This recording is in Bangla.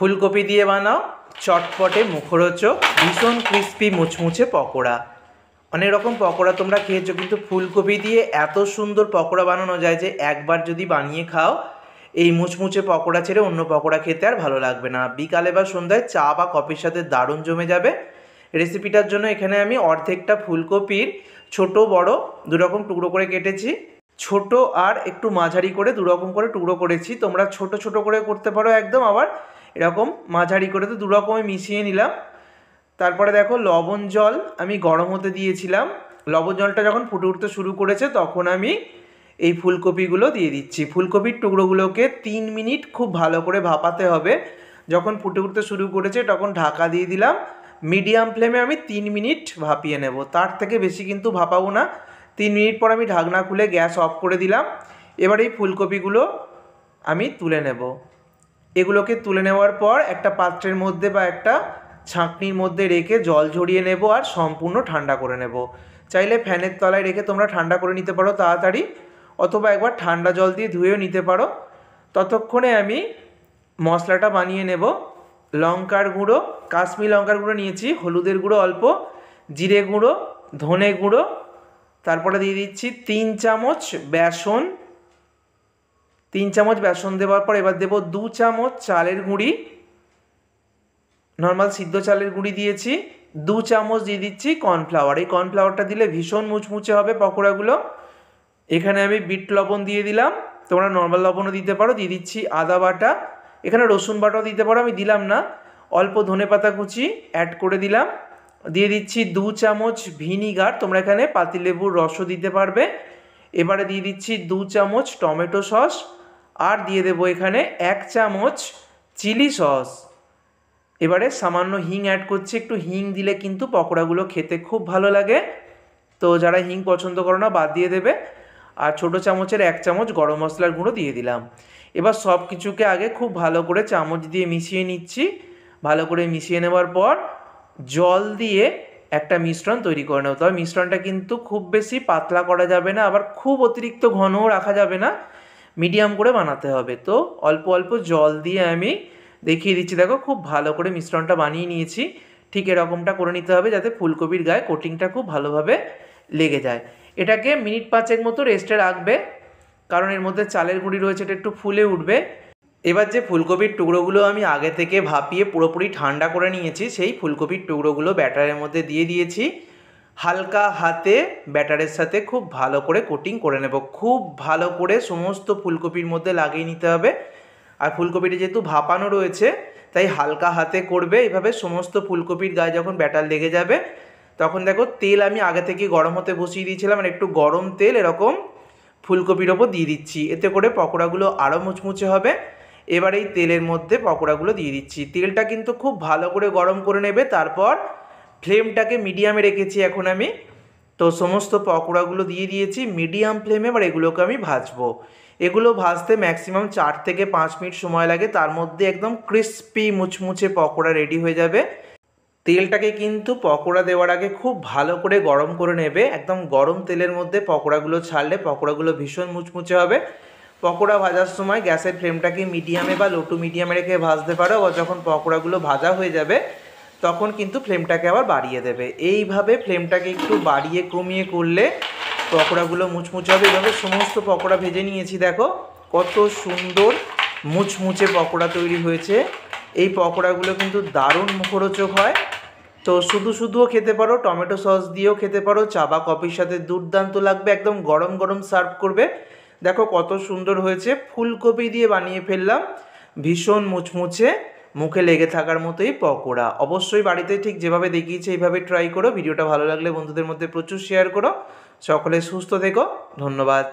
ফুলকপি দিয়ে বানাও চটপটে মুখরোচক ভীষণ ক্রিস্পি মুচমুচে পকোড়া। অনেক রকম পকোড়া তোমরা খেয়েছো, কিন্তু ফুলকপি দিয়ে এত সুন্দর পকোড়া বানানো যায় যে একবার যদি বানিয়ে খাও এই মুচমুচে পকোড়া ছেড়ে অন্য পকোড়া খেতে আর ভালো লাগবে না। বিকালে বা সন্ধ্যায় চা বা কফির সাথে দারুণ জমে যাবে। রেসিপিটার জন্য এখানে আমি অর্ধেকটা ফুলকপির ছোট বড় দুরকম টুকরো করে কেটেছি। ছোট আর একটু মাঝারি করে দুরকম করে টুকরো করেছি। তোমরা ছোট ছোট করে করতে পারো একদম, আবার এরকম মাঝারি করে, তো দুরকমই মিশিয়ে নিলাম। তারপরে দেখো লবণ জল আমি গরম হতে দিয়েছিলাম। লবণ জলটা যখন ফুটে উঠতে শুরু করেছে তখন আমি এই ফুলকপিগুলো দিয়ে দিচ্ছি। ফুলকপির টুকরোগুলোকে 3 মিনিট খুব ভালো করে ভাপাতে হবে। যখন ফুটে উঠতে শুরু করেছে তখন ঢাকা দিয়ে দিলাম। মিডিয়াম ফ্লেমে আমি 3 মিনিট ভাপিয়ে নেব, তার থেকে বেশি কিন্তু ভাপাবো না। 3 মিনিট পর আমি ঢাকনা খুলে গ্যাস অফ করে দিলাম। এবার এই ফুলকপিগুলো আমি তুলে নেব। এগুলোকে তুলে নেওয়ার পর একটা পাত্রের মধ্যে বা একটা ছাঁকনির মধ্যে রেখে জল ঝরিয়ে নেব আর সম্পূর্ণ ঠান্ডা করে নেব। চাইলে ফ্যানের তলায় রেখে তোমরা ঠান্ডা করে নিতে পারো তাড়াতাড়ি, অথবা একবার ঠান্ডা জল দিয়ে ধুয়েও নিতে পারো। ততক্ষণে আমি মশলাটা বানিয়ে নেব। লঙ্কার গুঁড়ো, কাশ্মীরি লঙ্কার গুঁড়ো নিয়েছি, হলুদের গুঁড়ো অল্প, জিরে গুঁড়ো, ধনে গুঁড়ো, তারপরে দিয়ে দিচ্ছি 3 চামচ বেসন। 3 চামচ বেসন দেওয়ার পর এবার দেবো 2 চামচ চালের গুঁড়ি, নর্মাল সিদ্ধ চালের গুঁড়ি দিয়েছি। 2 চামচ দিয়ে দিচ্ছি কর্নফ্লাওয়ার। এই কর্নফ্লাওয়ারটা দিলে ভীষণ মুচমুচে হবে পকোড়াগুলো। এখানে আমি বিট লবণ দিয়ে দিলাম, তোমরা নর্মাল লবণও দিতে পারো। দিয়ে দিচ্ছি আদা বাটা, এখানে রসুন বাটাও দিতে পারো, আমি দিলাম না। অল্প ধনেপাতা কুচি অ্যাড করে দিলাম। দিয়ে দিচ্ছি 2 চামচ ভিনিগার, তোমরা এখানে পাতিলেবুর রসও দিতে পারবে। এবারে দিয়ে দিচ্ছি 2 চামচ টমেটো সস, আর দিয়ে দেবো এখানে 1 চামচ চিলি সস। এবারে সামান্য হিং অ্যাড করছি, একটু হিং দিলে কিন্তু পকোড়াগুলো খেতে খুব ভালো লাগে। তো যারা হিং পছন্দ করো না বাদ দিয়ে দেবে। আর ছোটো চামচের 1 চামচ গরম মশলার গুঁড়ো দিয়ে দিলাম। এবার সব কিছুকে আগে খুব ভালো করে চামচ দিয়ে মিশিয়ে নিচ্ছি। ভালো করে মিশিয়ে নেওয়ার পর জল দিয়ে একটা মিশ্রণ তৈরি করে নেব। তবে মিশ্রণটা কিন্তু খুব বেশি পাতলা করা যাবে না, আবার খুব অতিরিক্ত ঘনও রাখা যাবে না, মিডিয়াম করে বানাতে হবে। তো অল্প অল্প জল দিয়ে আমি দেখিয়ে দিচ্ছি, দেখো খুব ভালো করে মিশ্রণটা বানিয়ে নিয়েছি। ঠিক এরকমটা করে নিতে হবে যাতে ফুলকপির গায়ে কোটিংটা খুব ভালোভাবে লেগে যায়। এটাকে মিনিট 5 মতো রেস্টে রাখবে, কারণ এর মধ্যে চালের গুঁড়ি রয়েছে, এটা একটু ফুলে উঠবে। এবার যে ফুলকপির টুকরোগুলো আমি আগে থেকে ভাপিয়ে পুরোপুরি ঠান্ডা করে নিয়েছি, সেই ফুলকপির টুকরোগুলো ব্যাটারের মধ্যে দিয়ে দিয়েছি। হালকা হাতে ব্যাটারের সাথে খুব ভালো করে কোটিং করে নেব। খুব ভালো করে সমস্ত ফুলকপির মধ্যে লাগিয়ে নিতে হবে। আর ফুলকপিটা যেহেতু ভাপানো রয়েছে তাই হালকা হাতে করবে। এইভাবে সমস্ত ফুলকপির গায়ে যখন ব্যাটার লেগে যাবে তখন দেখো তেল আমি আগে থেকে গরম হতে বসিয়ে দিয়েছিলাম, আর একটু গরম তেল এরকম ফুলকপির ওপর দিয়ে দিচ্ছি, এতে করে পকোড়াগুলো আরও মুচমুচে হবে। এবার এই তেলের মধ্যে পকোড়াগুলো দিয়ে দিচ্ছি। তেলটা কিন্তু খুব ভালো করে গরম করে নেবে। তারপর ফ্লেমটাকে মিডিয়ামে রেখেছি এখন আমি। তো সমস্ত পকোড়াগুলো দিয়ে দিয়েছি মিডিয়াম ফ্লেমে। এবার এগুলোকে আমি ভাজবো। এগুলো ভাজতে ম্যাক্সিমাম 4 থেকে 5 মিনিট সময় লাগে, তার মধ্যে একদম ক্রিস্পি মুচমুচে পকোড়া রেডি হয়ে যাবে। তেলটাকে কিন্তু পকোড়া দেওয়ার আগে খুব ভালো করে গরম করে নেবে। একদম গরম তেলের মধ্যে পকোড়াগুলো ছাড়লে পকোড়াগুলো ভীষণ মুচমুচে হবে। পকোড়া ভাজার সময় গ্যাসের ফ্লেমটাকে মিডিয়ামে বা লো টু মিডিয়ামে রেখে ভাজতে পারো, আর যখন পকোড়াগুলো ভাজা হয়ে যাবে তখন কিন্তু ফ্লেমটাকে আবার বাড়িয়ে দেবে। এইভাবে ফ্লেমটাকে একটু বাড়িয়ে কমিয়ে করলে পকোড়াগুলো মুচমুচে হবে। এইভাবে সমস্ত পকোড়া ভেজে নিয়েছি, দেখো কত সুন্দর মুচমুচে পকোড়া তৈরি হয়েছে। এই পকোড়াগুলো কিন্তু দারুণ মুখরোচক হয়। তো শুধু শুধুও খেতে পারো, টমেটো সস দিয়েও খেতে পারো, চা বা কফির সাথে দুর্দান্ত লাগবে। একদম গরম গরম সার্ভ করবে। দেখো কত সুন্দর হয়েছে। ফুলকপি দিয়ে বানিয়ে ফেললাম ভীষণ মুচমুচে মুখে লেগে থাকার মতোই পকোড়া। অবশ্যই বাড়িতে ঠিক যেভাবে দেখিয়েছে এইভাবে ট্রাই করো। ভিডিওটা ভালো লাগলে বন্ধুদের মধ্যে প্রচুর শেয়ার করো। সকলে সুস্থ থেকো, ধন্যবাদ।